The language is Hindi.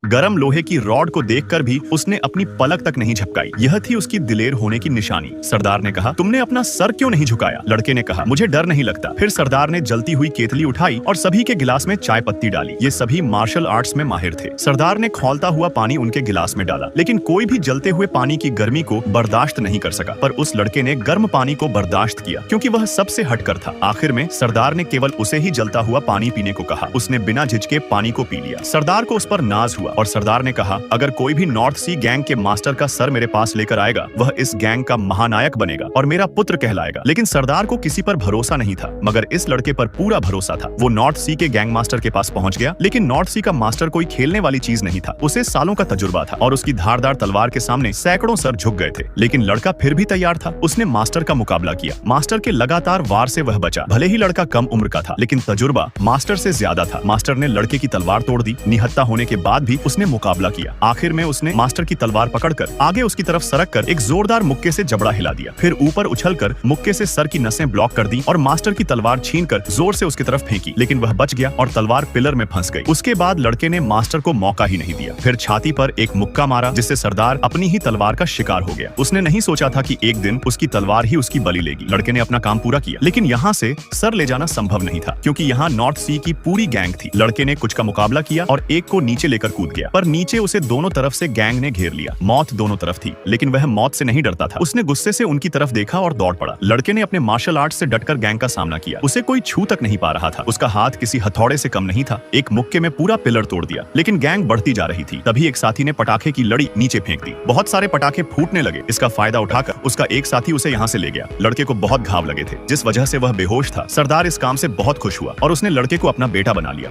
गरम लोहे की रॉड को देखकर भी उसने अपनी पलक तक नहीं झपकाई। यह थी उसकी दिलेर होने की निशानी। सरदार ने कहा, तुमने अपना सर क्यों नहीं झुकाया? लड़के ने कहा, मुझे डर नहीं लगता। फिर सरदार ने जलती हुई केतली उठाई और सभी के गिलास में चाय पत्ती डाली। ये सभी मार्शल आर्ट्स में माहिर थे। सरदार ने खौलता हुआ पानी उनके गिलास में डाला, लेकिन कोई भी जलते हुए पानी की गर्मी को बर्दाश्त नहीं कर सका। पर उस लड़के ने गर्म पानी को बर्दाश्त किया, क्योंकि वह सबसे हटकर था। आखिर में सरदार ने केवल उसे ही जलता हुआ पानी पीने को कहा। उसने बिना झिझके पानी को पी लिया। सरदार को उस पर नाज हुआ और सरदार ने कहा, अगर कोई भी नॉर्थ सी गैंग के मास्टर का सर मेरे पास लेकर आएगा, वह इस गैंग का महानायक बनेगा और मेरा पुत्र कहलाएगा। लेकिन सरदार को किसी पर भरोसा नहीं था, मगर इस लड़के पर पूरा भरोसा था। वो नॉर्थ सी के गैंग मास्टर के पास पहुंच गया, लेकिन नॉर्थ सी का मास्टर कोई खेलने वाली चीज नहीं था। उसे सालों का तजुर्बा था और उसकी धारदार तलवार के सामने सैकड़ों सर झुक गए थे। लेकिन लड़का फिर भी तैयार था। उसने मास्टर का मुकाबला किया। मास्टर के लगातार वार से वह बचा। भले ही लड़का कम उम्र का था, लेकिन तजुर्बा मास्टर से ज्यादा था। मास्टर ने लड़के की तलवार तोड़ दी। निहत्था होने के बाद भी उसने मुकाबला किया। आखिर में उसने मास्टर की तलवार पकड़कर आगे उसकी तरफ सरक कर एक जोरदार मुक्के से जबड़ा हिला दिया। फिर ऊपर उछलकर मुक्के से सर की नसें ब्लॉक कर दी और मास्टर की तलवार छीनकर जोर से उसकी तरफ फेंकी, लेकिन वह बच गया और तलवार पिलर में फंस गई। उसके बाद लड़के ने मास्टर को मौका ही नहीं दिया। फिर छाती पर एक मुक्का मारा, जिससे सरदार अपनी ही तलवार का शिकार हो गया। उसने नहीं सोचा था कि एक दिन उसकी तलवार ही उसकी बलि लेगी। लड़के ने अपना काम पूरा किया, लेकिन यहाँ से सर ले जाना संभव नहीं था, क्योंकि यहाँ नॉर्थ सी की पूरी गैंग थी। लड़के ने कुछ का मुकाबला किया और एक को नीचे लेकर कूद गया, पर नीचे उसे दोनों तरफ से गैंग ने घेर लिया। मौत दोनों तरफ थी, लेकिन वह मौत से नहीं डरता था। उसने गुस्से से उनकी तरफ देखा और दौड़ पड़ा। लड़के ने अपने मार्शल आर्ट से डटकर गैंग का सामना किया। उसे कोई छू तक नहीं पा रहा था। उसका हाथ किसी हथौड़े से कम नहीं था। एक मुक्के में पूरा पिलर तोड़ दिया, लेकिन गैंग बढ़ती जा रही थी। तभी एक साथी ने पटाखे की लड़ी नीचे फेंक दी। बहुत सारे पटाखे फूटने लगे। इसका फायदा उठाकर उसका एक साथी उसे यहाँ से ले गया। लड़के को बहुत घाव लगे थे, जिस वजह से वह बेहोश था। सरदार इस काम से बहुत खुश हुआ और उसने लड़के को अपना बेटा बना लिया।